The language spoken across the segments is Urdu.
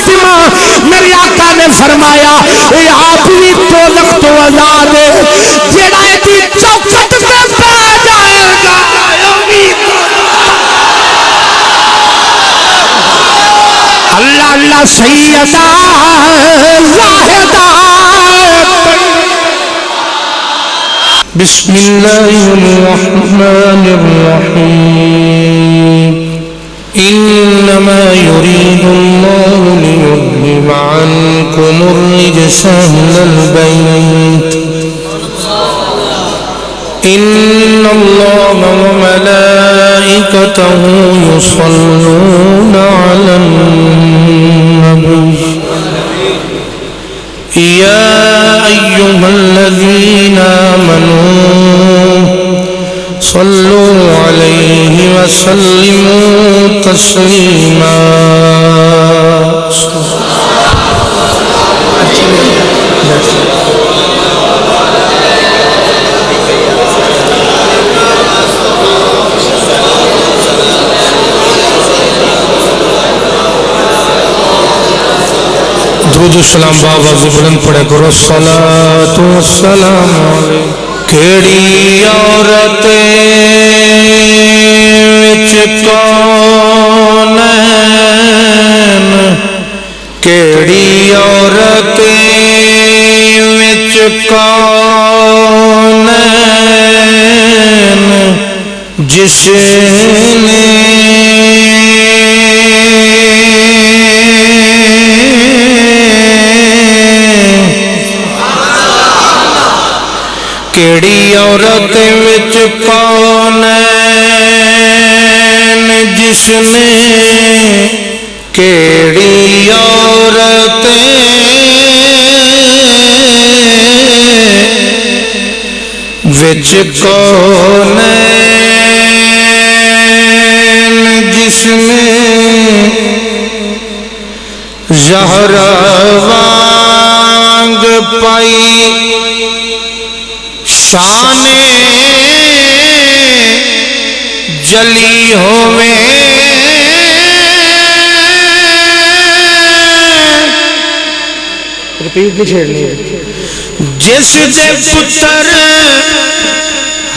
فاطمہ میرے آقا نے فرمایا اے آپ بھی دولت تو آزاد ہے جیڑا ایدی چوکھٹ پہ پا جائے گا اللہ اللہ سیدہ واحدہ بسم اللہ الرحمن الرحیم انما يريد الله ليذهب عنكم الرجس اهل البيت ان الله وملائكته يصلون على النبي يا ايها الذين آمنوا صلوا عليه وسلموا تسليما درود السلام بابا بلند پڑھے کرو الصلاۃ والسلام علیہ کیڑی عورتیں وچ کونین کیڑی عورتیں وچ کونین جس نے کیڑی عورت وچ کونین جس نے کیڑی عورت وچ کونین جس نے زہرا وانگ پائی شان جلی ہوئے رپیٹ نہیں چھیڑنی جس دے پتر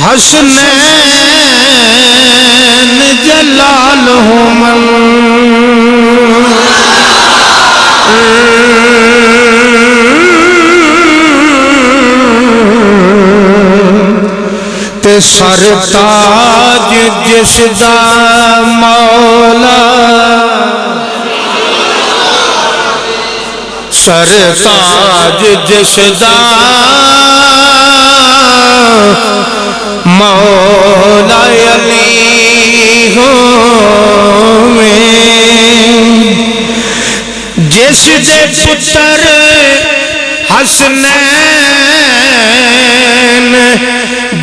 حسنین جلال ہومن تے سر تاج جس دا مولا سر تاج جس دا مولا علی ہوئے جس دے پتر حسنین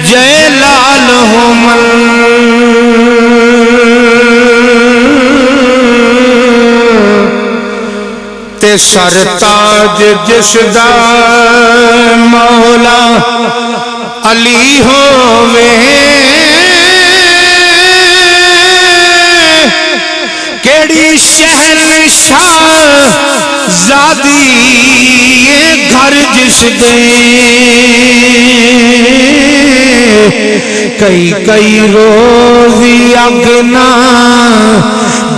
جلال ہومن تے سر تاج جس دا مولا علی ہووے کیڑی شہنشاہ زادی گھر جس دے کئی روزی اگنا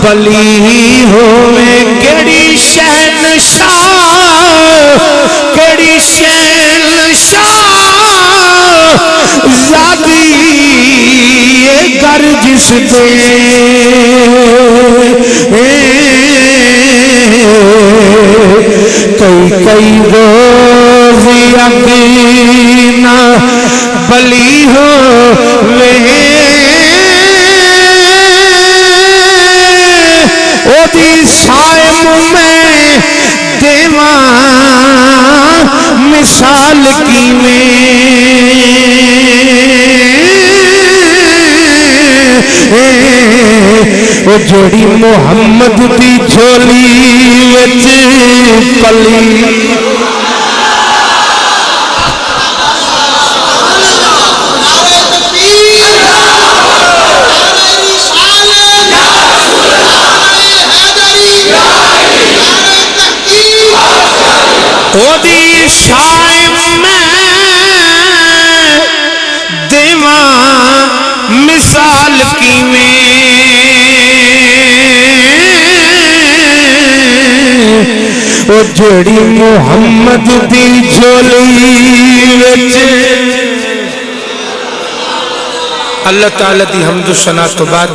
بلی ہوئے کیڑی شہنشاہ کیڑی شہنشاہ زادی گھر جس دے کئی روزی اگنا بلی ہوئے او دی سائم میں دیوان مثال کی میں او جوڑی محمد دی جھولی وچ پلی اودی شائم میں دیواں مثال کی میں او جڑی محمد دی جھولی وچ اللہ تعالیٰ دی حمد و ثنا تو بعد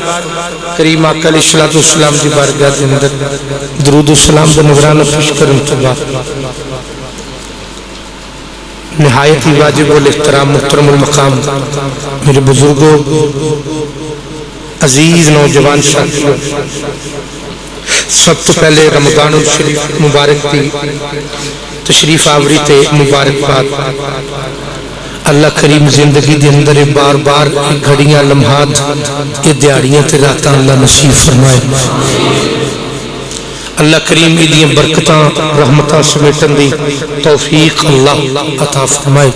کریم آقا علیہ الصلوۃ والسلام دی بارگاہ دے اندر درود و سلام دا نذرانہ پیش کرن تو بعد نہایت ہی واجب الاحترام محترم المقام میرے بزرگوں عزیز نوجوان ساتھیوں سب تو پہلے رمضان الشریف مبارک دی تشریف آوری تے مبارک باد اللہ کریم زندگی دے اندر بار بار گھڑیاں لمحات یہ دیاڑیاں تے راتاں اللہ نصیب فرمائے اللہ کریم ایدیاں برکتاں رحمتاں سمیٹن دی توفیق اللہ عطا فرمائے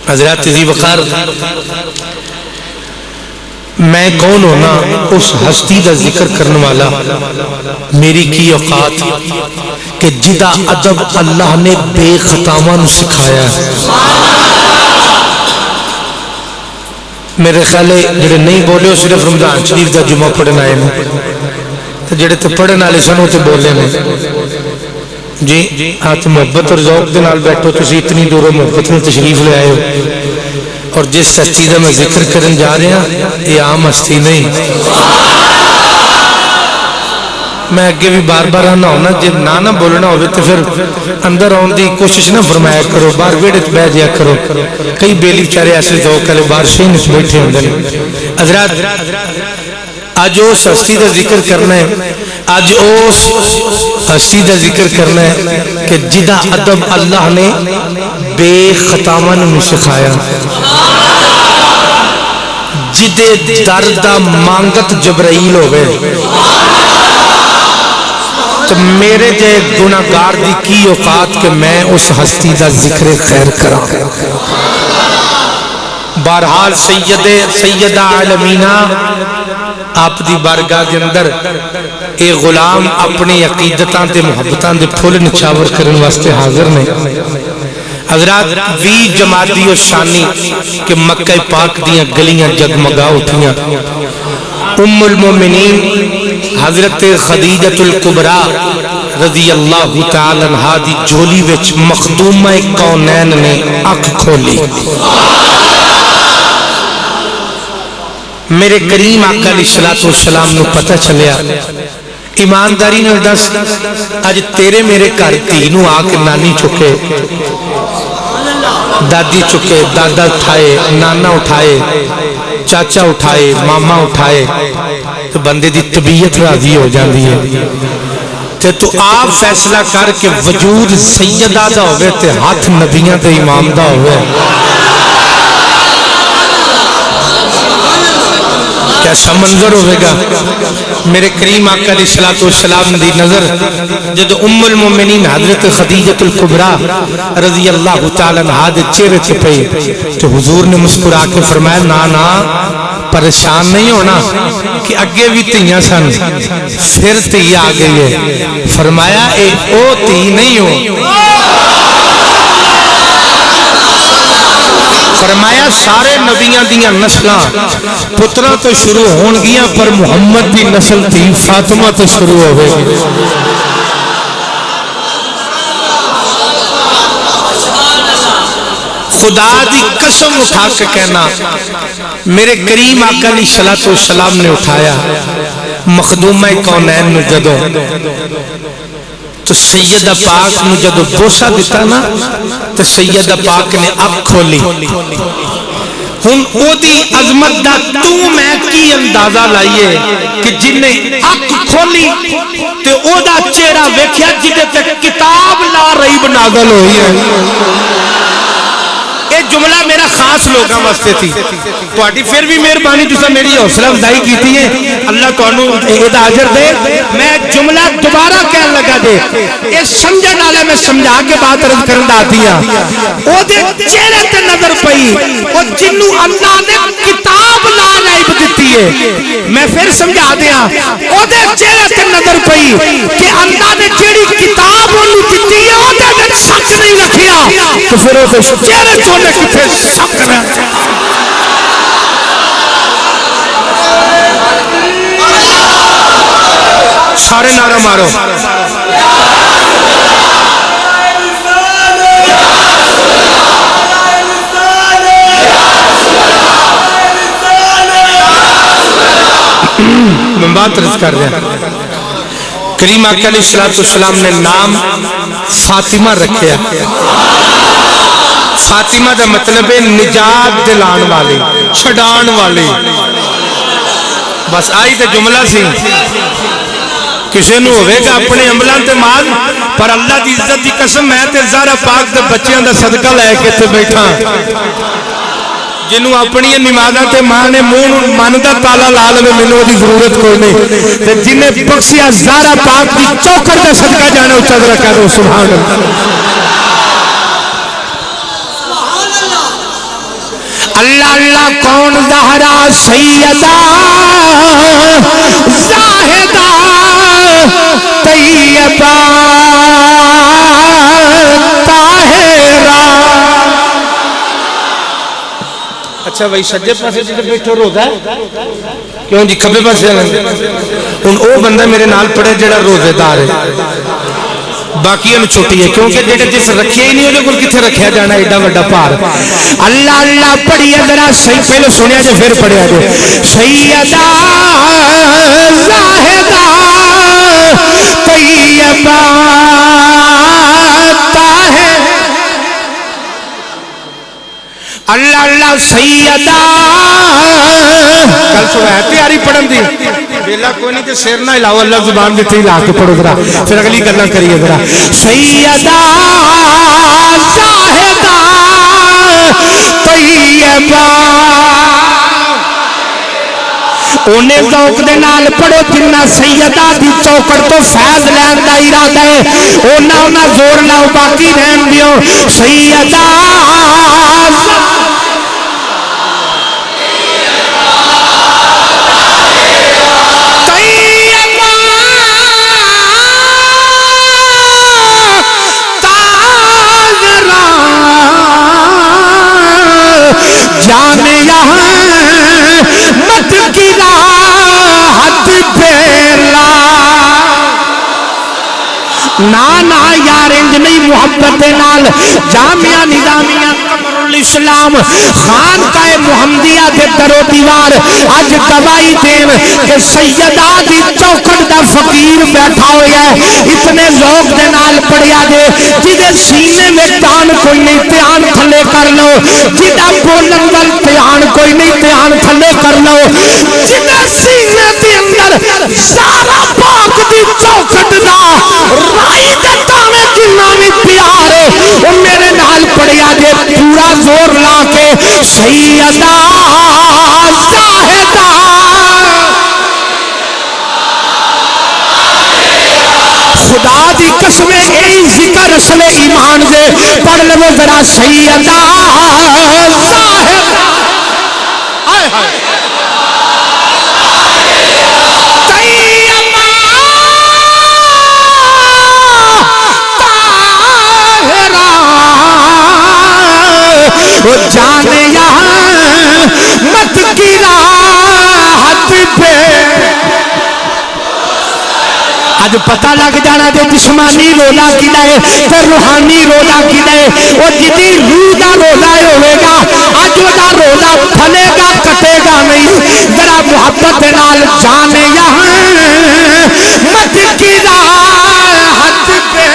حضرات عزیز وقار میں کون ہونا اس ہستی دا ذکر کرنے والا میری کی اوقات کہ جدا ادب اللہ نے بے خطاواں نو سکھایا ہے میرے خیال ہے جڑے نہیں بولے ہو صرف رمضان شریف دا جمعہ پڑھن آئے ہیں جڑے تو پڑھن والے سن وہ تو بولے ہیں جی ہاتھ محبت اور ذوق دے نال بیٹھو تسی اتنی دور محبت میں تشریف لے آئے ہو اور جس ہستی دا میں ذکر کرن جا رہے ہیں یہ عام ہستی نہیں میں اگے بھی بار بار آنا ہونا جب نہ بولنا ہوئے تو پھر اندر آن دی کوشش نہ فرمایا کرو بار ویڑت بہ جیا کرو کئی بیلی بچارے ایسے ذوق والے بار سے نہیں بیٹھے ہوندے حضرات آج اس ہستی دا ذکر کرنا ہے آج اس ہستی دا ذکر کرنا ہے کہ جدا ادب اللہ نے بے خطاواں نو سکھایا جدے درد مانگت جبرائیل ہو گئے تو میرے جے گناہگار دی کی اوقات کہ میں اس ہستی دا ذکر خیر کرا بہرحال سیدہ عالمینہ آپ دی بارگاہ کے اندر اے غلام اپنی عقیدتاں تے محبتاں دے پھول نچاور کرن واسطے حاضر نے حضرات 20 جمادی و ثانی کہ مکہ پاک دیاں گلیاں جگمگا اٹھیاں ام المومنین حضرت خدیجۃ الکبریٰ رضی اللہ تعالی عنہا دی جھولی وچ مخدومہ کونین نے آنکھ کھولی میرے کریم آقا علیہ السلام نے پتہ چلیا ایمانداری نے دس آج تیرے میرے گھر تینوں آ کے نانی چکے دادی چکے دادا اٹھائے نانا اٹھائے چاچا اٹھائے ماما اٹھائے تو بندے دی طبیعت راضی ہو جاندی ہے تو آپ فیصلہ کر کے وجود سیدہ دا ہوئے تے ہاتھ نبیاں تے امام دا ہوئے کیسا منظر ہوئے گا میرے کریم آقا علیہ السلام دی نظر جد ام المومنین حضرت خدیجۃ الکبریٰ رضی اللہ تعالیٰ عنہا دے چہرے سے پہ تو حضور نے مسکرا کے فرمایا نا پریشان نہیں ہونا کہ اگے بھی تیاں سن پھر تی آ گئی ہے فرمایا اے او تی نہیں ہو فرمایا سارے نبیاں دیاں نسلاں پترہ تو شروع ہون گیاں پر محمد دی نسل تھی فاطمہ تو شروع ہوئے خدا دی قسم اٹھا کے کہنا میرے کریم آقا علیہ السلام نے اٹھایا مخدومہ کونین نے جدو تو سیدہ پاک نے جدو بوسا دیتا نا تو سیدہ پاک نے اب کھولی ہن او دی عظمت دا تو میں کی اندازہ لائیے کہ جن نے اب کھولی تو او دا چہرہ ویکھیا جدے تک کتاب لا ریب نازل ہوئی ہے یہ جملہ میرا خاص لوگاں واسطے تھی تواڈی پھر بھی مہربانی تساں میری حوصلہ افزائی کیتی ہے اللہ تانوں ادا اجر دے میں جملہ دوبارہ کہن لگا دے یہ سمجھن والے میں سمجھا کے بات عرض کرن دا دیا او دے چہرے تے نظر پئی او جنوں اللہ نے کتاب لا نائب دتی ہے میں پھر سمجھا دیا او دے چہرے تے نظر پئی کہ اللہ نے جیڑی کتاب اونوں پھر وہ چہرے چونے کتنے سکنا سارے نعرہ مارو میں بات رض کر رہا کریم آقا علیہ السلام نے نام فاطمہ رکھیا فاطمہ دا مطلب ہے نجات دلان والی چھڑان والی بس آئی تے جملہ سی کسی نو ہوئے گا اپنے عملان تے مال پر اللہ دی عزت دی قسم میں تے زہرا پاک دے بچیاں دا صدقہ لے کے تے بیٹھا جنہوں اپنی نمازہ تے ماں نے ماندہ تالا لال میں منو دی ضرورت کوئی نہیں تے جنہیں بخشیا زہرا پاک دی چوکر دا صدقہ جانے اچھا رکھا دو سبحان اللہ اللہ کون زہرا سیدہ زاہدہ طیبہ طاہرہ اچھا بھائی سجے پاسے جیسے بیٹھو روزہ ہے کیوں جی کھبے پاسے ان او بندہ میرے نال پڑے جڑا روزے دار ہے باقی انہوں چھوٹی ہے کیونکہ جیسے جس رکھیا ہی نہیں ہونے کل کتھے رکھیا جانا ایڈا وڈا پار اللہ اللہ پڑھیا ذرا صحیح پہلے سنیا جو پھر پڑھیا جو سیدہ زاہدہ طیبہ طاہرہ اللہ اللہ سیدہ کل سو ہے تیاری پڑھن دی بیلا کوئی نہیں تے سیر نہ علاوہ اللہ زبان دیتے ہی لا کے پڑھو ذرا پھر اگلی گلنا کریے ذرا سیدہ زاہدہ طیبہ انہیں ذوق دے نال پڑھو جنہ سیدہ دی چوکڑ تو فیض لین دا ارادہ ہے انہ زور لاؤ باقی رہن دیو سیدہ جانے یہاں مت کی راحت پھیلا نانا یار انج نہیں محبت نال جامعہ نظامیہ قمر الاسلام خان کا محمدیہ دے درو دیوار آج گواہی دین کہ سیدہ دی چوکڑ دا فقیر بیٹھا ہویا ہے اتنے ذوق دے نال پڑھیا دے جدے سینے میں تان کوئی نہیں تیان تھلے کر لو جدہ بولن وال تیان کوئی نہیں تیان تھلے کر لو جدہ سینے دے اندر سارا پاک دی چوکڑ دا رائی دے تانے جنہ میں پیارے وہ میرے نال پڑھیا دے پورا زور لا کے سیدہ زاہدہ خدا دی قسم ای ذکر اصل ایمان دے پڑھ لو ذرا سیدہ زاہدہ آئے ہائے وہ جانے یہاں مت کی راحت پہ آج پتہ لگ جانا دے جسمانی روزہ کی دے تے روحانی روزہ کی دے وہ جدی روح دا روزہ ہوئے گا آج وہ دا روزہ پھلے گا کٹے گا نہیں ذرا محبت نال جانے یہاں مت کی راحت پہ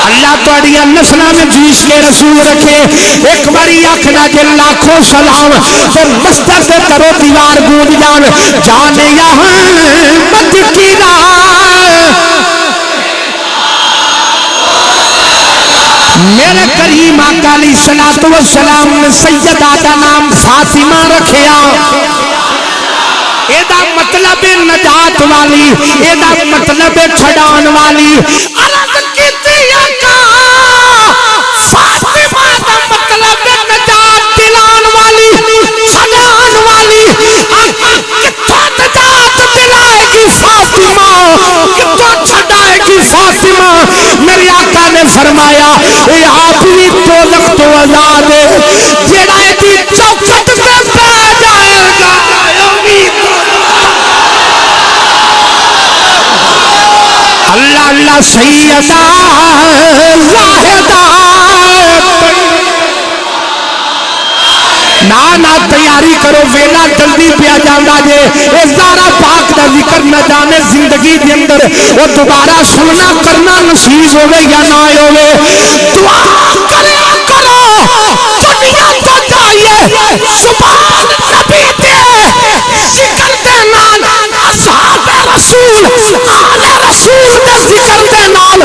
اللہ توڑیا نسلہ میں جیس کے رسول رکھے ایک باری آکھنا جے لاکھوں سلام تو مستر دے کرو دیوار گونج جان جانے یہاں مت کی میرے کریم آقا علیہ السلام نے سیدہ دا نام فاطمہ رکھیا ایدہ مطلب نجات والی ایدہ مطلب چھڑان والی عرض کی آقا فاطمہ دا مطلب نجات دلان والی چھڑان والی آقا کتوں نجات دلائے گی فاطمہ کتوں چھڑائے گی فاطمہ میری آقا نے فرمایا اے آپ بھی دوزخ تو آزاد ہے جیڑا ایدی چوکٹ پہ پہ جائے گا اللہ اللہ سیدہ زاہدہ نا تیاری کرو ویلا جلدی پیا جانا جے اے زارا پاک دا ذکر نہ جانے زندگی دے اندر وہ دوبارہ سننا کرنا نصیب ہوئے یا نہ ہوئے دعا کرے کرو دنیا تو جائیے سبحان نبی دے ذکر دے نال اصحاب رسول آل رسول دے ذکر دے نال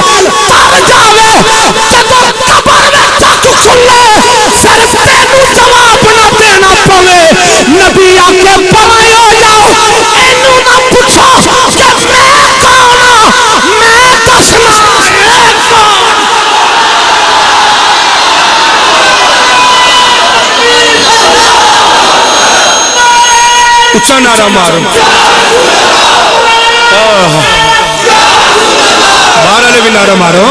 تر جاوے جدو قبر میں تک کھلے صرف تینوں جواب نہ دینا پوے نبی آکے پرائے ہو جاؤ اینو نہ پوچھو کہ میں کون میں دسنا میں کون اچھا نعرہ مارو باہر والے بھی نعرہ مارو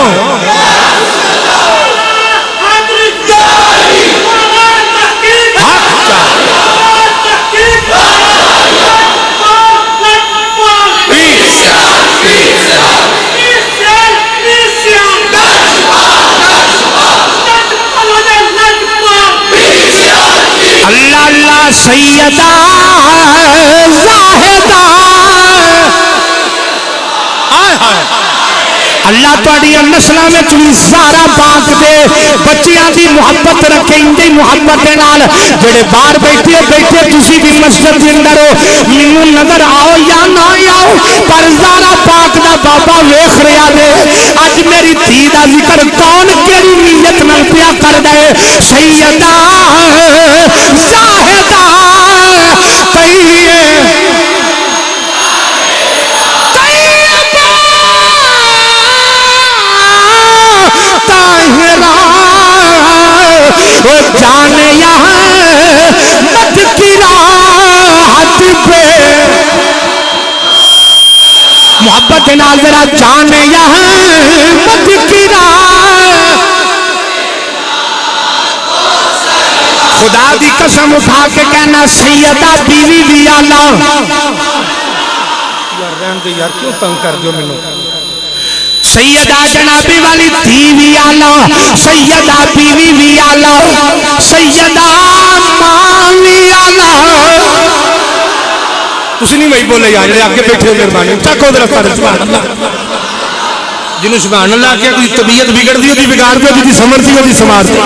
اللہ اللہ سیدہ زاہدہ اللہ تواڈی نسلاں وچ وی سارا پاک دے بچیاں دی محبت رکھے اندی محبت دے نال جڑے باہر بیٹھے تسی بھی مسجد دے اندر ہو مینوں نظر آؤ یا نہ آؤ پر زارا پاک دا بابا ویکھ رہا دے اج میری دھی دا ذکر کون کیڑی نیت نال پیا کردا ہے سیدہ زاہدہ وہ جانے یہاں مت کی راحت پہ محبت نال ذرا جانے یہاں مت کی راحت خدا دی قسم اٹھا کے کہنا سیدہ بیوی بھی آلہ یار رحم دے یار کیوں تنگ کر دیو میں سیدہ جنابی والی تھی بھی آلہ سیدہ بیوی بھی آلہ سیدہ ماں بھی آلہ تسی نہیں وہی بولے یار جڑے آگے بیٹھے مہربانی تک ادھر سارے سبحان اللہ جنہوں سبحان اللہ کیا کوئی طبیعت بگڑ دی ہوتی بگاڑ دی ہوتی سمجھ دی ہوتی سماج دی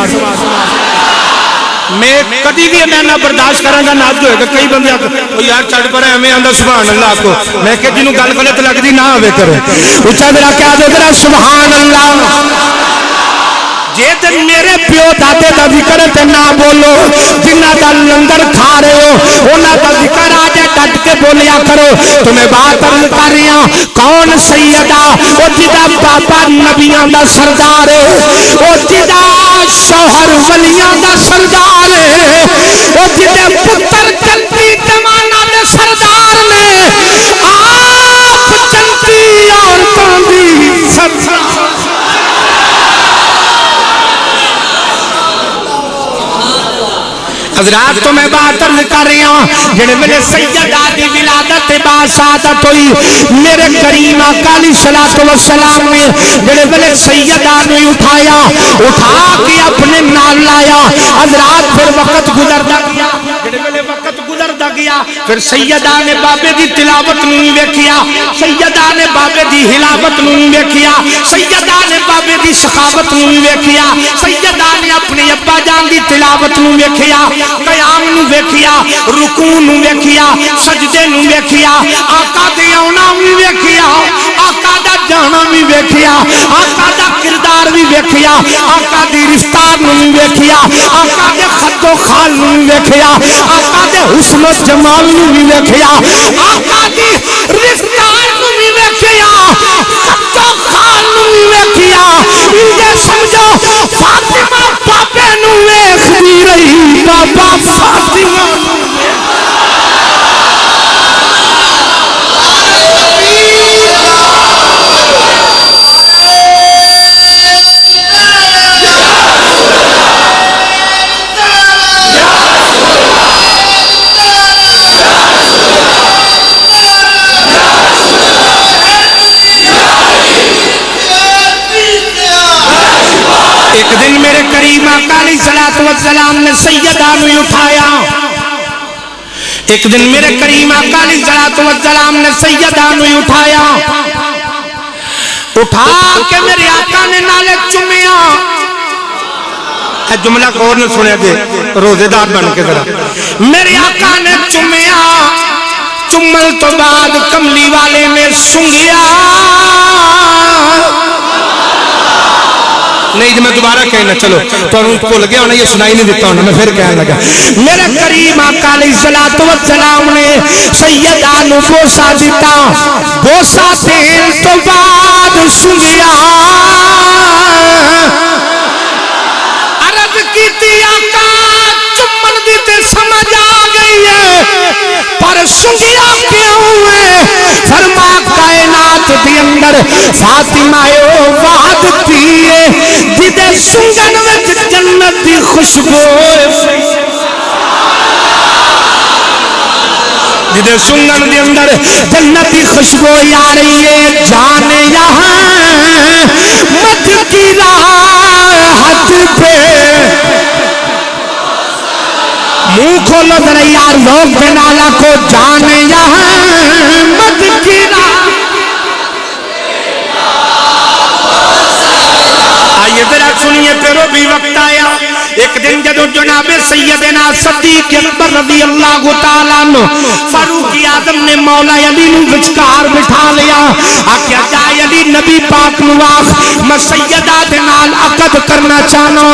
میں کدی بھی میں نہ برداشت کروں گا نہ ہوئے گا کئی بندے وہ یار چھڑ پر ہے ہمیں آندھا سبحان اللہ کو میں کہ جنہوں گل غلط لگ دی نہ ہوئے کرے اچھا میرا کیا دے ذرا سبحان اللہ جے دن میرے پیو دادے دا ذکر تے نہ بولو جنہ دا لنگر کھا رہے ہو انہاں دا ذکر آجے ڈٹ کے بولیا کرو تمہیں بات عرض کر رہی ہوں کون سیدہ وہ جدہ بابا نبیاں دا سردار ہے وہ جدہ شوہر ولیاں دا سردار ہے وہ جدہ پتر جنتی زمانہ دے سردار نے آپ جنتی عورتوں دی سردار حضرات تو میں بات عرض کر رہی ہوں جڑے میرے سیدہ دی ولادت باسعادت ہوئی میرے کریم آقا علیہ السلام نے جڑے میرے سیدہ نے اٹھایا اٹھا کے اپنے نال لایا حضرات پھر وقت گزرتا گیا جڑے میرے وقت گزرتا گیا پھر سیدہ نے بابے دی تلاوت نہیں ویکھیا سیدہ نے بابے دی ہلاوت نہیں ویکھیا سیدہ نے بابے دی سخاوت نہیں ویکھیا سیدہ نے اپنے ابا جان دی تلاوت نہیں ویکھیا قیام نو ویکھیا رکوع نو ویکھیا سجدے نو ویکھیا آقا دے آنا بھی ویکھیا آقا دا جانا بھی ویکھیا آقا دا کردار بھی ویکھیا آقا دی رفتار نو ویکھیا آقا دے خط و خال نو ویکھیا آقا دے حسن و جمال نو ویکھیا آقا دی رفتار نو ویکھیا خط و خال نو ویکھیا یہ سمجھو فاطمہ بابے نو ویکھدی رہی بابا فاطمہ والسلام نے سیدہ نو اٹھایا. ایک دن میرے کریم آقا علیہ السلام نے سیدہ نو اٹھایا, اٹھا کے میرے آقا نے نالے چومیا. جملہ غور نے سنیا دے روزے دار بن کے ذرا. میرے آقا نے چومیا, چمل تو بعد کملی والے نے سنگیا. نہیں میں دوبارہ کہنا, چلو تو بھول گیا ہونا, یہ سنائی نہیں دیتا ہونا, میں پھر کہنے لگا. میرے کریم آقا علیہ السلام نے سیدہ نو بوسا دیتا, بوسا دین تو بعد سنگیا. عرض کیتی آقا چمن دیتے سمجھ آ گئی ہے, پر سنگیا کیوں ہے؟ فرما کائنات دی اندر فاطمہ وعد دیئے جدے سنگن وچ جنت دی خوشبو, جدے سنگن دی اندر جنت دی خوشبو آ رہی ہے. جانے یہاں مت کی راحت پہ منہ کھولو ذرا یار لوگ بنالا کو. جانے یہاں مت کی راحت. آئیے ذرا سنیے پھرو بھی وقت آیا. ایک دن جدو جناب سیدنا صدیق اکبر رضی اللہ تعالیٰ عنہ فاروق اعظم نے مولا علی نو وچکار بٹھا لیا. آکھیا جائے علی نبی پاک نو آخ میں سیدہ دے نال عقد کرنا چاہنا.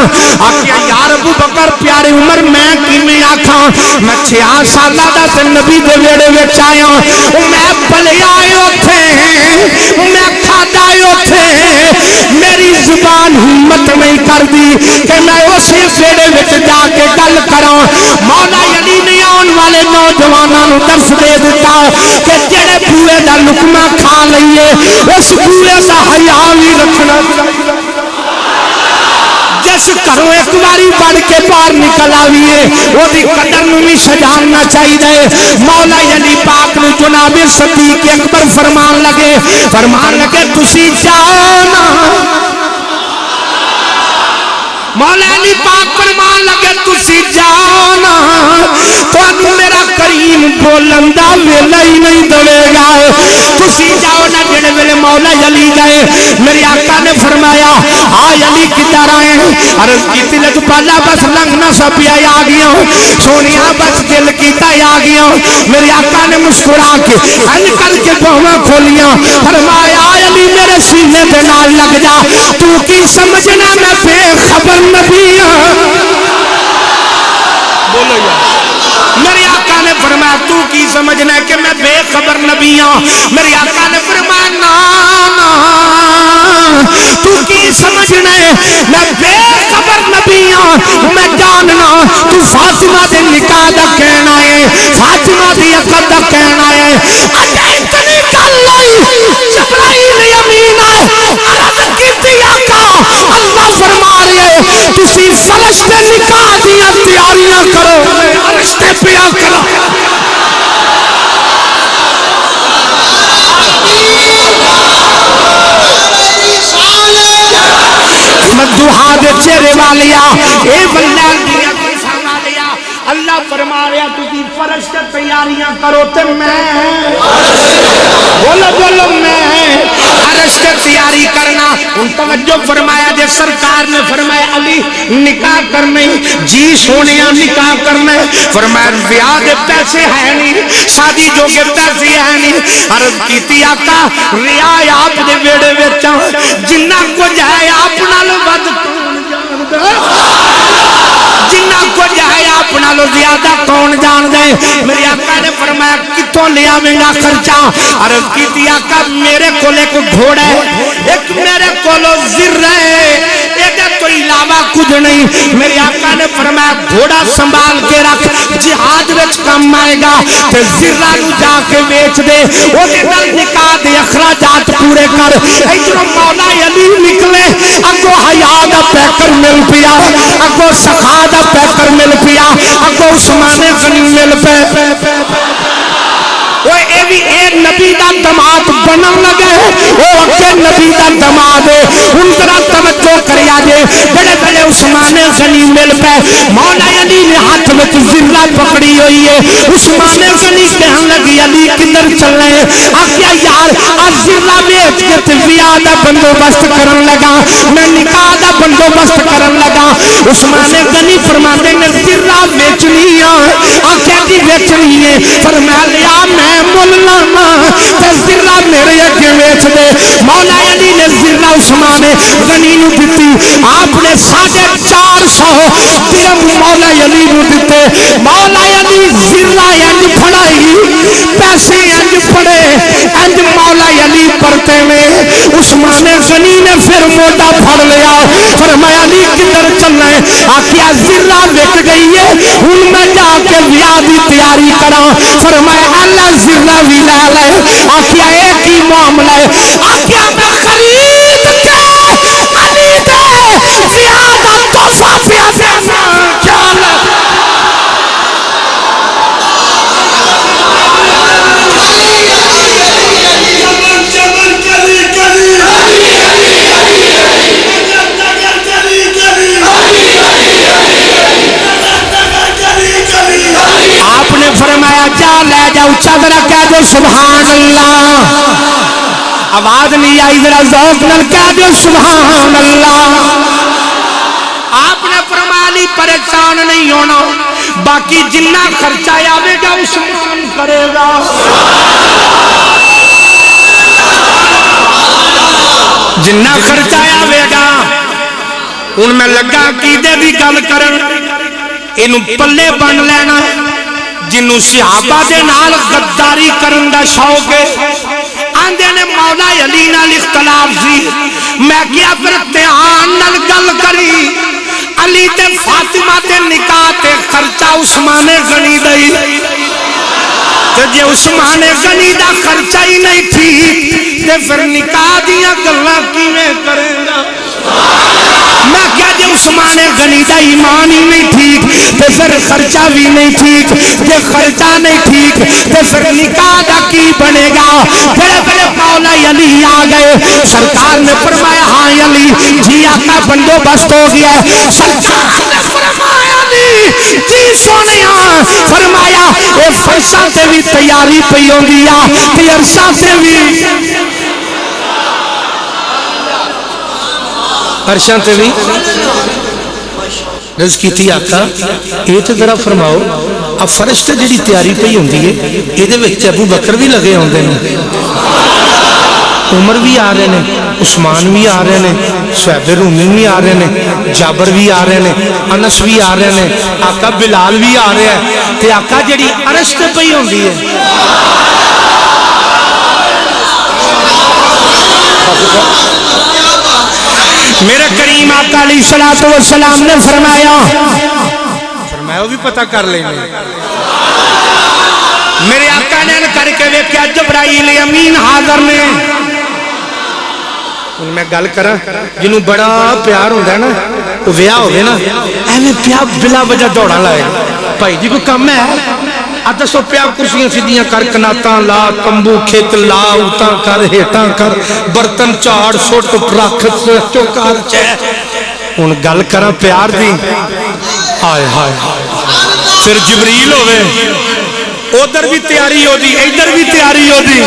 آکھیا یار ابو بکر پیارے عمر میں کیویں آکھاں, میں 6 سالہ دا تے نبی دے ویڑے وچ آیا, میں پلیا اوتھے, میں کھادا اوتھے, میری زبان ہمت نہیں کر دی کہ میں اسی ویڑے وچ جا کے گل کراں. مولا علی نے آن والے نوجواناں نو درس دے دیتا کہ جڑے بوئے دا لقمہ کھا لئیے اس بوئے دا حیا بھی رکھنا چاہیے. جس گھروں ایک باری پڑھ کے باہر نکل آئیے وہ دی قدر نو بھی سجاننا چاہیے. مولا علی پاک نو جناب صدیق اکبر فرمان لگے تسی جانا. مولا علی پاک فرمان لگے تسی جانا, تو میرا کریم بولن دا ویلا ہی نہیں دے گا. تسی جاؤ نا. جڑے ویلے مولا علی گئے میرے آقا نے فرمایا آئے علی کدھر آئے؟ عرض کیتی لے تو پہلا بس لنگنا سا پیا آ گیا, سونیا بس دل کیتا آ گیا. میرے آقا نے مسکرا کے ہن کر کے باواں کھولیاں, فرمایا علی میرے سینے دے نال لگ جا, تو کی سمجھنا میں بے خبر نبی ہوں. بولو یار. میرے آقا نے فرمایا تو کی سمجھنا ہے کہ میں بے خبر نبی ہوں؟ میرے آقا نے فرمایا نا تو کی سمجھنا ہے میں بے خبر نبی ہوں, میں جاننا تو فاطمہ دے نکاح دا کہنا ہے, فاطمہ دی عقد دا کہنا ہے. اچھا اتنی گل نہیں, جبرائیل امین ہے. عرض کیتی آقا اللہ فرما رہے تسی فرش دے نکاح دیاں تیاریاں کرو, فرش تے پیا کرو. مدوحا دے چہرے والیا اے بندہ دیا کیسا والیا, اللہ فرما رہا تسی فرش تے تیاریاں کرو تے میں بولو میں فرش تے تیاری کرنا. ان توجہ فرمایا جے سرکار نے فرمایا علی نکاح کرنے, جی سونیا نکاح کرنے. فرمایا بیاہ دے پیسے ہیں نہیں, شادی جو کے پیسے ہیں نہیں. عرض کیتی آقا ریا آپ دے ویڑے وچاں جنہ کو جائے آپ نال ود جنہ کو جائے آپ نالو زیادہ کون جان دے. میرے آقا نے فرمایا کتوں لیا میرا خرچہ؟ عرض کیتی آقا میرے کو ایک گھوڑا ہے, ایک میرے کو زر ہے, ایک تو علاوہ کچھ نہیں. میرے آقا نے فرمایا گھوڑا سنبھال کے رکھ, جہاد وچ کم آئے گا. تے زرہ نو جا کے بیچ دے, وہ نال نکاح دے اخراجات پورے کر. ادھروں مولا علی نکلے, اگو حیا دا پیکر مل پیا, اگو سخا دا پیکر مل پیا, اگو عثمان غنی مل پے. وہ اے بھی اے نبی دا دماد بنن لگے او اگے نبی دا دماد ہن ذرا توجہ کریا جے بڑے بڑے عثمان غنی مل پے مولا علی نے ہاتھ وچ زرہ پکڑی ہوئی ہے عثمان غنی کہن لگی علی کدھر چلے آکھیا یار اج زرہ بیچ کے تے بیاہ دا بندوبست کرن لگا میں نکاح دا بندوبست کرن لگا عثمان غنی فرماتے نے زرہ بیچنی ہے آکھیا جی بیچنی ہے فرمایا میں مول لاواں تے زرہ میرے اگے بیچ دے مولا علی نے زرہ عثمان غنی نو دتی آپ نے 450 درہم مولا علی نو دتے مولا علی زرہ انج پھڑائی پیسے انج پڑے انج مولا علی پرتے میں عثمان غنی نے پھر موٹا پھڑ لیا فرمایا علی کدھر چلنا ہے آکھیا زرہ وک گئی ہے ہن میں جا کے بیاہ دی تیاری کراں فرمایا اللہ زرہ وی لے لے آکھیا اے کی معاملہ ہے آکھیا میں خرید کے علی دے بیاہ دا تحفہ پیا دینا کیا آپ نے فرمایا جا لے جاؤ چادر کہہ دو سبحان اللہ آواز نہیں آئی ذرا ذوق نال کہہ دو سبحان اللہ آپ نے فرمایا نہیں پریشان نہیں ہونا باقی جنہ خرچہ آوے گا عثمان کرے گا جنہ خرچہ آوے گا ان میں لگا عقیدے دی گل کرن اینو پلے بن لینا جنوں صحابہ دے نال غداری کرن دا شوق ہے آندے نے مولا علی نال اختلاف سی میں کیا پھر دھیان نال گل کری علی تے فاطمہ تے نکاح تے خرچہ عثمان غنی دئی تے جے عثمان غنی دا خرچہ ہی نہیں ٹھیک تے پھر نکاح دیاں گلاں کیویں کرے گا میں کیا جے عثمان غنی دا ایمان ہی نہیں ٹھیک تے پھر خرچہ بھی نہیں ٹھیک جے خرچہ نہیں ٹھیک تے پھر نکاح دا کی بنے گا بڑے بڑے مولا علی آ گئے سرکار نے فرمایا ہاں علی جی آقا بندوبست ہو گیا ہے سرکار نے فرمایا علی جی سونیا فرمایا اے فرشاں تے بھی تیاری پئی ہوندی آ تے عرشاں تے بھی عرشاں تے بھی رض کی تھی آقا یہ تو ذرا فرماؤ اب فرشتے جڑی تیاری پئی ہوندی ہے یہ وچ ابو بکر بھی لگے ہوندے نے عمر بھی آ رہے ہیں عثمان بھی آ رہے ہیں صہیب رومی بھی آ رہے ہیں جابر بھی آ رہے ہیں انس بھی آ رہے ہیں آقا بلال بھی آ رہے ہیں تے آقا جڑی عرش تے پئی ہوندی ہے میرے کریم آقا علیہ الصلوۃ والسلام نے فرمایا وہ بھی پتہ کر لیں میرے آقا نے کر کے ویکھیا جبرائیل امین حاضر نے ان میں گل کرا جنوں بڑا پیار ہوندا ہے نا وہ ویاہ ہوے نا ایویں پیا بلا وجہ دوڑا لائے بھائی جی کوئی کم ہے دسو پیا کرسیاں سیدیاں کر کناتاں لا تمبو کھیت لا اوتاں کر ہیٹاں کر برتن چاڑ سٹ رکھ چوکار چے ہن گل کراں پیار دی ہائے ہائے پھر جبریل ہوے ادھر بھی تیاری ہو دی ادھر بھی تیاری ہو دی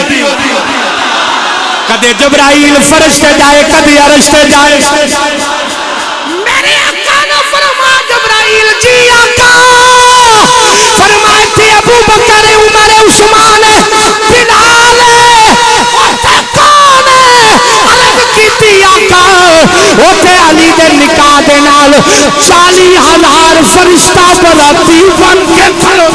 کدے جبرائیل فرشتے جائے کدے عرش تے جائے میرے آقا نے فرمایا جبرائیل جی آقا فرمائے تھی ابو بکر عمر عثمان بلال کون عرض کیتی آقا اوتے علی دے نکاح دے نال 40,000 فرشتہ براتی بن کے کھڑو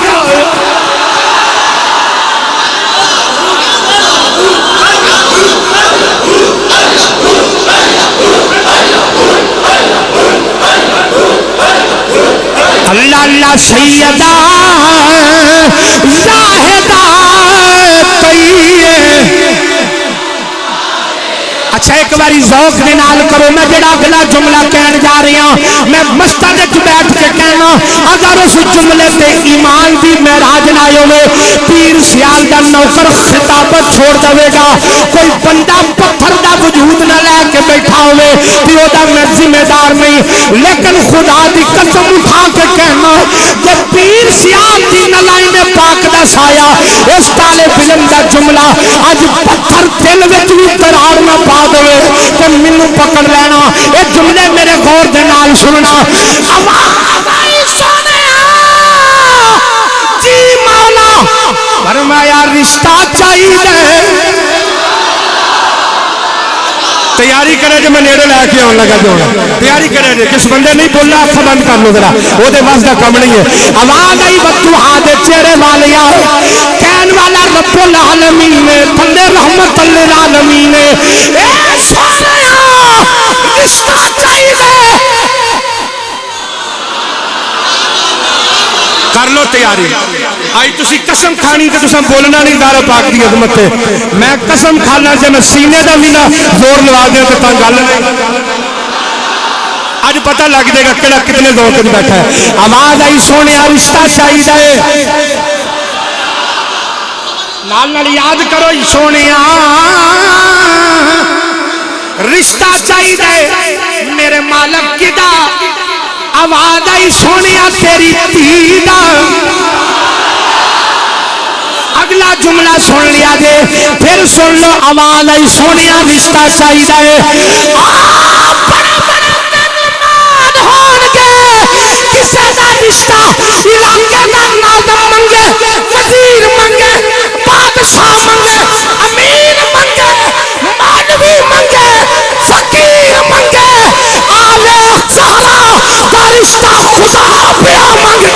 اللہ اللہ سیدہ زاہدہ طیب اچھا ایک باری ذوق دے نال کرو میں جڑا اگلا جملہ کہن جا رہی ہوں میں مسجد وچ بیٹھ کے کہنا اگر اس جملے تے ایمان دی معراج نہ ہوے پیر سیال دا نوکر خطابت چھوڑ دے گا کوئی بندہ پتھر دا وجود نہ لے کے بیٹھا ہوے تے او دا میں ذمہ دار نہیں لیکن خدا دی قسم اٹھا کے کہنا کہ پیر سیال دی نلائن پاک دا سایہ اس طالب علم دا جملہ اج پتھر دل وچ بھی قرار نہ پا دے تے مینوں پکڑ لینا اے جملے میرے غور دے نال سننا جی مولا فرمایا رشتہ چاہیے تیاری کرے جو میں نیڑے لے کے آن لگا دوڑا تیاری کرے جو کس بندے نہیں بولنا آنکھیں بند کر لو ذرا وہ دے واسطہ کم نہیں ہے آواز آئی بدوہا دے چہرے والیا کہن والا رب العالمین نے تھلے رحمت للعالمین نے اے سویا رشتہ چاہیے کر لو تیاری آئی تسی قسم کھانی تے تساں بولنا نہیں دار پاک دی عظمت تے میں قسم کھانا جے میں سینے دا بھی نہ زور لوا دیا تے تاں گل نہیں اج پتہ لگ جائے گا کیڑا کتنے ذوق وچ بیٹھا ہے آواز آئی سونے رشتہ چاہیے نال نال یاد کرو سونیا رشتہ چاہیے میرے مالک کدا آواز آئی سونیا تیری دھی دا اگلا جملہ سن لیا جے پھر سن لو آواز آئی سونیا رشتہ چاہیے کسے دا رشتہ علاقے دا ناظم منگے وزیر منگے بادشاہ منگے امیر منگے مولوی منگے فقیر منگے آلے سارا دا رشتہ خدا پیا منگے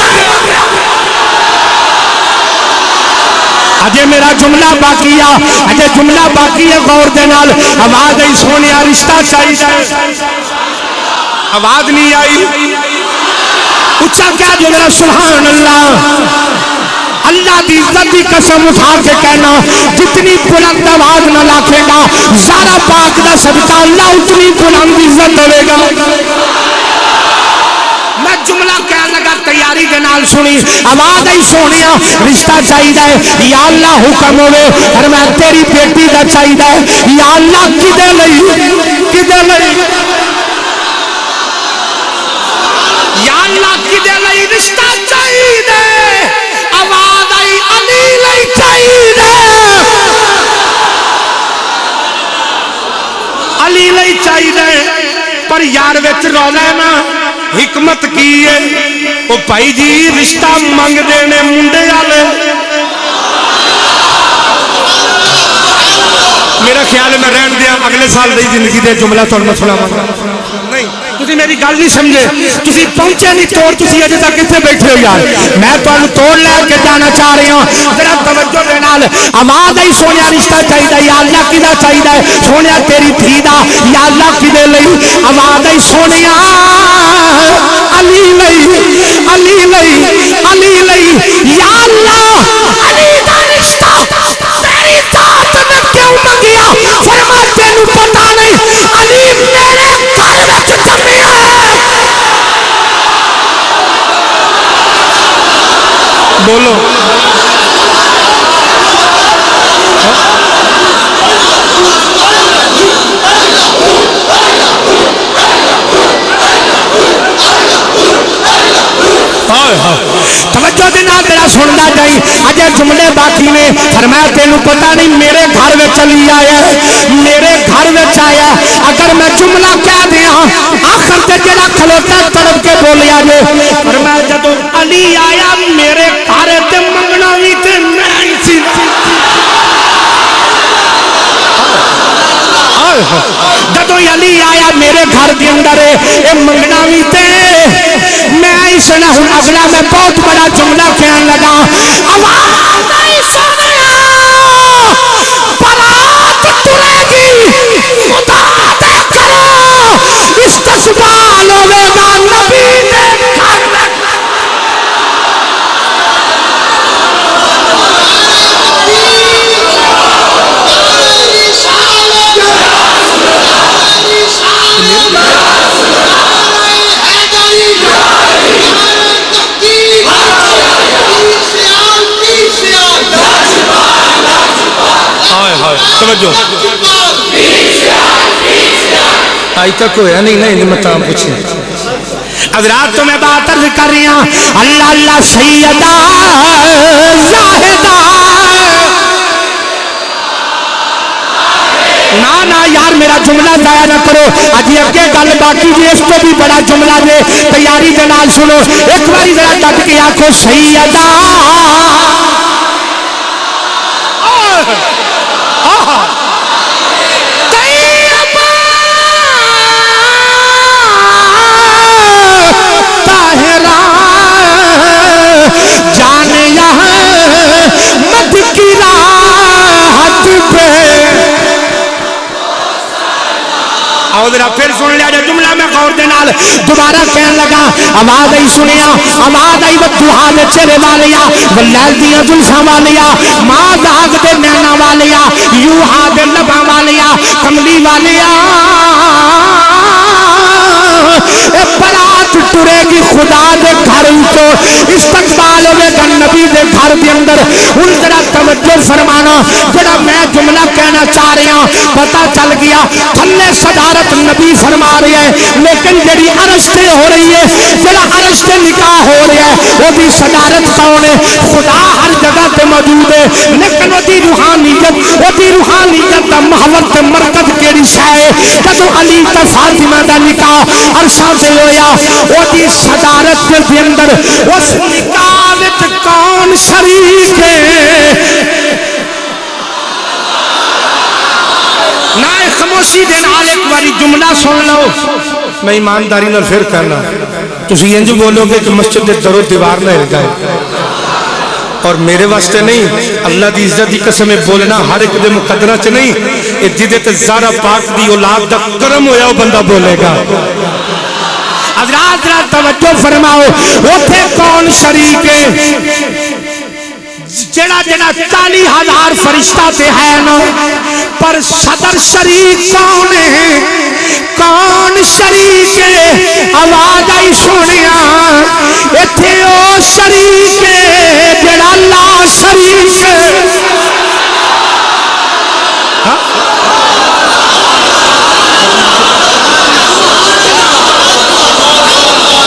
اجے میرا جملہ باقی ہے اجے جملہ باقی ہے غور دے نال آواز آئی سونیا رشتہ چاہیے آواز نہیں آئی اچھا کیا جو میرا سبحان اللہ اللہ دی عزت دی قسم اٹھا کے کہنا جتنی بلند آواز نہ لاکھے گا سارا پاک دا صدقہ اللہ اتنی بلند عزت دے گا میں جملہ کہنے لگا تیاری کے نال سنی آواز آئی سونیا رشتہ چاہیے یا اللہ حکم ہوئے اور میں تیری بیٹی دا چاہیے یا اللہ کدے لئی یا اللہ کدے لئی رشتہ چاہیے آواز آئی علی لئی چاہیے علی لئی چاہیے پر یار وچ رولا ہے نا حکمت کی ہے او بھائی جی رشتہ منگ دینے منڈے والے میرا خیال ہے میں رہن دیا اگلے سال دی زندگی دے جملہ تو مسئلہ نہیں تسی میری گل نہیں سمجھے تسی پہنچے نہیں توڑ تسی اجے تک کتنے بیٹھے ہو یار میں تانوں توڑ لے کے جانا چاہ رہی ہوں ذرا توجہ دے نال آواز آئی سونیا رشتہ چاہیے یا اللہ کدا چاہیے سونیا تیری دھی دا یا اللہ کدے لئی آواز آئی سونیا علی لئی یا اللہ علی دا رشتہ تیری ذات نے کیوں منگیا فرما تینوں پتہ نہیں علی میرے گھر وچ جمیا بولو توجہ دینا تیرا سننا جائی اجے جملے باقی نے فرمایا تینوں پتہ نہیں میرے گھر میں چلی آیا میرے گھر میں آیا اگر میں جملہ کہہ دیا آخر تے جڑا کھلوتا تڑپ کے بولیا جے فرمایا جدوں علی آیا میرے گھر تے منگنا وی تے نہیں سی جدو علی آیا میرے گھر کے اندر اے منگنا بھی تے میں اس نہ ہوں اگلا میں بہت بڑا جملہ کہنے لگا آواز آئی سونیا برات ترے گی خدا دے کرو استقبال ہوے گا نبی دے گھر میں توجہ آج تک ہویا نہیں نا متا پوچھے حضرات تو میں بات عرض کر رہی ہوں اللہ اللہ سیدہ زاہدہ نا یار میرا جملہ ضائع نہ کرو اجی اگے گل باقی جی اس کو بھی بڑا جملہ دے تیاری دے نال سنو ایک باری ذرا ڈٹ کے آکھو سیدہ جان یہاں مد کی راحت پہ آؤ ذرا پھر سن لیا جو جملہ میں غور دے نال دوبارہ کہنے لگا آواز آئی سنیا آواز آئی والدوحا دے چہرے والیا واللیل دیاں زلفاں والیا ماں داغ دے نینا والیا یوحا دے لباں والیا کملی والیا برات ٹرے گی خدا دے گھر تو استقبال ہوئے گا نبی دے گھر دے اندر ان ذرا توجہ فرمانا جڑا میں جملہ کہنا چاہ رہا ہوں پتہ چل گیا تھلے صدارت نبی فرما رہے ہیں لیکن جڑی عرش تے ہو رہی ہے جڑا عرش تے نکاح ہو رہا ہے وہ بھی صدارت کون ہے خدا ہر جگہ تے موجود ہے لیکن وہ دی روحانیت دا محور تے مرکز کیڑی شے ہے جدوں علی تے فاطمہ دا نکاح عرشاں تے ہویا وہ دی صدارت دے اندر اس نکاح وچ کون شریک ہے نہ خاموشی دے نال ایک باری جملہ سن لو میں ایمانداری نال پھر کہنا تسی انج بولو گے کہ مسجد دے در و دیوار نہ ہل جائے اور میرے واسطے نہیں اللہ دی عزت دی قسم بولنا ہر ایک دے مقدرہ چ نہیں اے جدے تے زہرا پاک دی اولاد دا کرم ہویا وہ بندہ بولے گا حضرات ذرا توجہ فرماؤ اوتھے کون شریک ہے جڑا 40,000 فرشتہ تے ہے نا پر صدر شریک کون ہے کون شریک ہے آواز آئی سنیا ایتھے او شریک ہے جڑا لا شریک ہے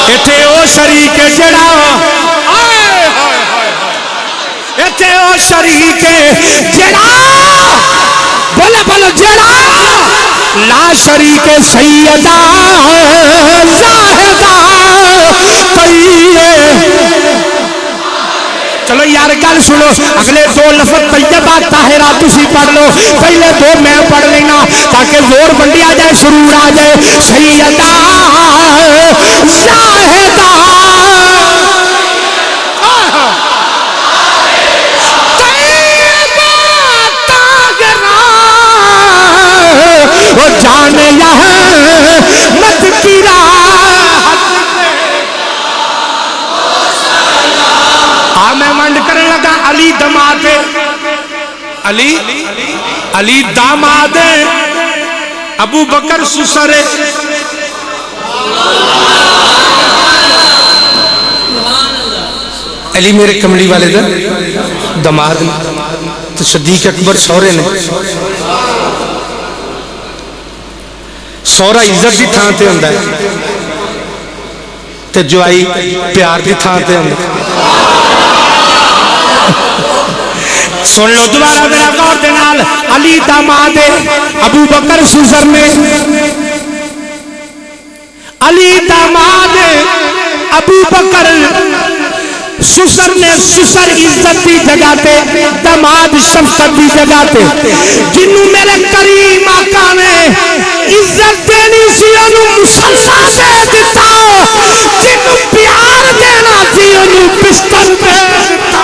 ایتھے او شریک ہے جڑا ایتھے او شریک ہے جڑا بولے بولو جڑا لا شریک سیدہ زاہدہ طیبہ چلو یار گل سنو اگلے دو لفظ طیبہ طاہرہ تسی پڑھ لو پہلے دو میں پڑھ لینا تاکہ زور بندی آ جائے سرور آ جائے سیدہ زاہدہ وہ جان یہاں مت کی راحت میں منڈ کرنے لگا علی داماد علی داماد ابو بکر سسر علی میرے کملی والے دا داماد تو صدیق اکبر سورے نے سورا عزت دی تھان تے ہوندا ہے تے جوائی پیار دی تھان تے ہوندا ہے سن لو دوبارہ میرا غور دے نال علی داماد ابو بکر سسر نے علی داماد ابو بکر سسر نے سسر عزت دی جگہ تے داماد شفقت دی جگہ تے جنوں میرے کریم آقا نے عزت دینی سی انہوں مسلح دے دیتا جنوں پیار دینا سی انہوں پستل دے دیتا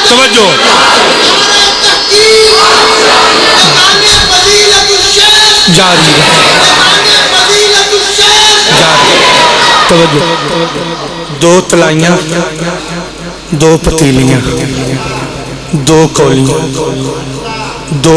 توجہ جاری توجہ دو تلائیاں دو پتیلیاں دو کولیاں 2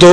2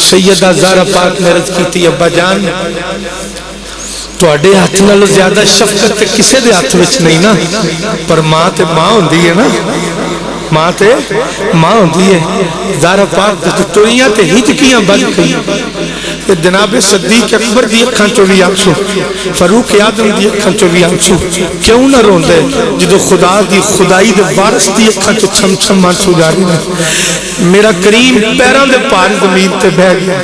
سیدہ زہرا پاک نے عرض کی تھی ابا جان تواڈے ہاتھ نالوں زیادہ شفقت تے کسے دے ہاتھ وچ نہیں نا، پر ماں تے ماں ہوندی ہے نا، ماں تے ماں ہوندی ہے۔ زہرا پاک تے ٹوئیاں تے ہچکیاں بج گئی کہ جناب صدیق اکبر دی اکھاں چوں وی آنسو، فاروق اعظم دی اکھاں چوں وی آنسو، کیوں نہ روندے جدوں خدا دی خدائی دے وارث دی اکھاں چوں چھم چھم آنسو جاری نے۔ میرا کریم پیراں دے پار زمین تے بہ گیا،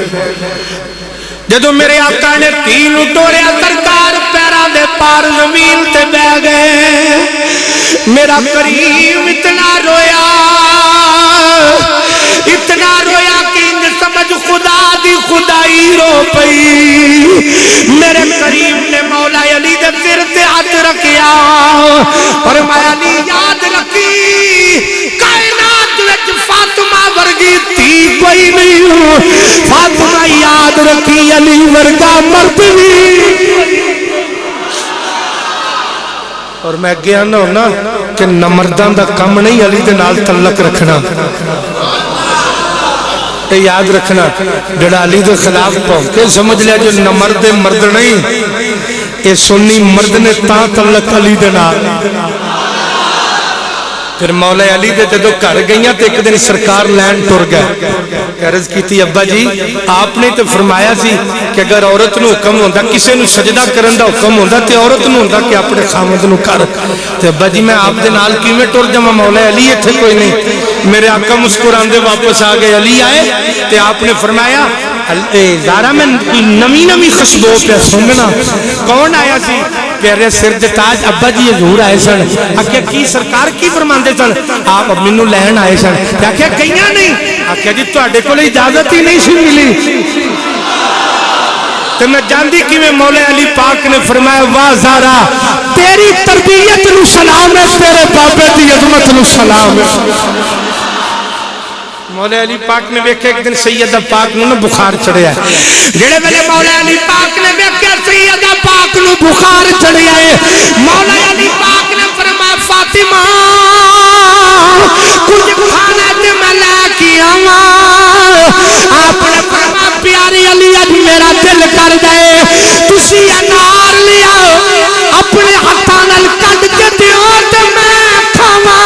جدو میرے آقا نے تین ٹوریا سرکار پیراں دے پار زمین تے بہ گئے، میرا کریم اتنا رویا کہ انج سمجھ خدا دی خدائی رو پئی۔ میرے کریم نے مولا علی دے سر تے ہاتھ رکھیا، فرمایا علی یاد رکھی کائنات وچ فاطمہ ورگی تھی کوئی نہیں، فاطمہ یاد رکھی علی ورگا مرد نہیں۔ اور میں گیا نہ ہونا کہ نمردان دا کم نہیں علی دے نال تعلق رکھنا، اے یاد رکھنا، جڑا علی دے خلاف پہنکے سمجھ لیا جو نمرد مرد نہیں، اے سنی مرد نے تاں تعلق علی دے نال۔ پھر مولا علی دے جدو گھر گئیاں تے ایک دن سرکار لین ٹر گئے، عرض کی تھی ابا جی آپ نے تو فرمایا سی کہ اگر عورت نو حکم ہوندا کسے نو سجدہ کرن دا حکم ہوندا تے عورت نو ہوندا کہ اپنے خامد نو کر، تے ابا جی میں آپ دے نال کیویں ٹر جاواں، مولا علی ایتھے کوئی نہیں۔ میرے آقا مسکراندے واپس آ گئے، علی آئے تے آپ نے فرمایا زہرا میں کوئی نمی نمی خوشبو پہ سونگنا، کون آیا سی؟ پیارے سر دے تاج ابا جی حضور آئے سن، آکھیا کی سرکار کی فرماندے سن؟ آپ مینوں لین آئے سن، آکھیا کئیاں نہیں، آکھیا جی تواڈے کول اجازت ہی نہیں سی ملی، تے میں جاندی کیویں؟ مولا علی پاک نے فرمایا واہ زہرا تیری تربیت نو سلام ہے، تیرے بابے دی عظمت نو سلام ہے۔ مولا علی پاک نے ویکھیا ایک دن سیدہ پاک نو بخار چڑھیا ہے، جڑے ویلے مولا علی پاک نے ویکھیا سیدہ پاک نو بخار چڑھیا ہے، مولا علی پاک نے فرمایا فاطمہ کچھ کھانا تے میں لے کے آواں؟ آپ نے فرمایا پیاری علی اج میرا دل کر دے تسی انار لیا اپنے ہاتھاں نال کڈ کے دیو تے میں کھاواں۔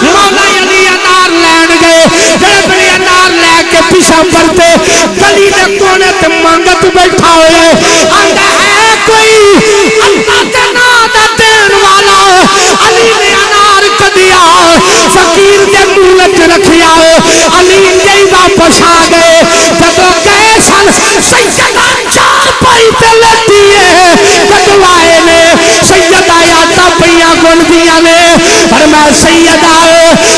مولا علی انار لین گئے، جڑے بڑے انار لے کے پیچھے پڑتے گلی دے کونے تے منگت بیٹھا ہوئے، آندا ہے کوئی اللہ دے نام دا دین والا، علی نے انار کڈیا فقیر دے منہ وچ رکھیا، علی جئی واپس آ گئے، جدو گئے سن سیدہ چار پائی تے لیٹی ہے، جدو آئے نے سیدہ آٹا پئیاں گندیاں نے، فرمایا سیدہ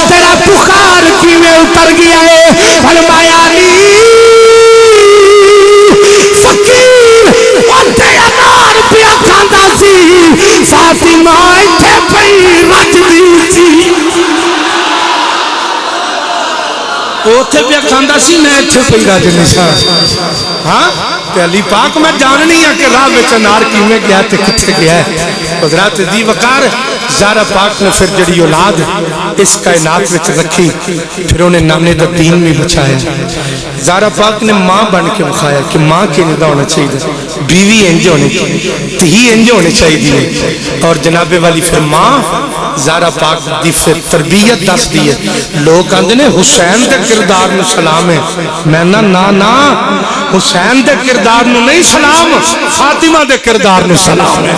تیرا بخار کیویں اتر گیا ہے؟ فرمایا علی فقیر اتے انار پیا کھاندا سی، فاطمہ ایتھے پئی رجدی سی، اوتھے پیا کھاندا سی میں ایتھے پئی رجدی سا۔ ہاں تے علی پاک میں جاننی ہے کہ راہ وچ انار کیویں گیا تے کتھے گیا ہے۔ حضرات دی وقار زہرا پاک نے پھر جڑی اولاد اس کائنات وچ رکھی، پھر انہیں نانے دا دین بھی بچایا۔ زہرا پاک نے ماں بن کے بخایا کہ ماں کے ندا ہونا چاہیے، بیوی انج ہونی چاہیے، تہی انج ہونے چاہیے، اور جناب والی پھر ماں زہرا پاک دی پھر تربیت دس دی ہے۔ لوگ آندے نے حسین دے کردار نو سلام ہے، میں نا حسین دے کردار نو نہیں سلام، فاطمہ دے کردار نو سلام ہے۔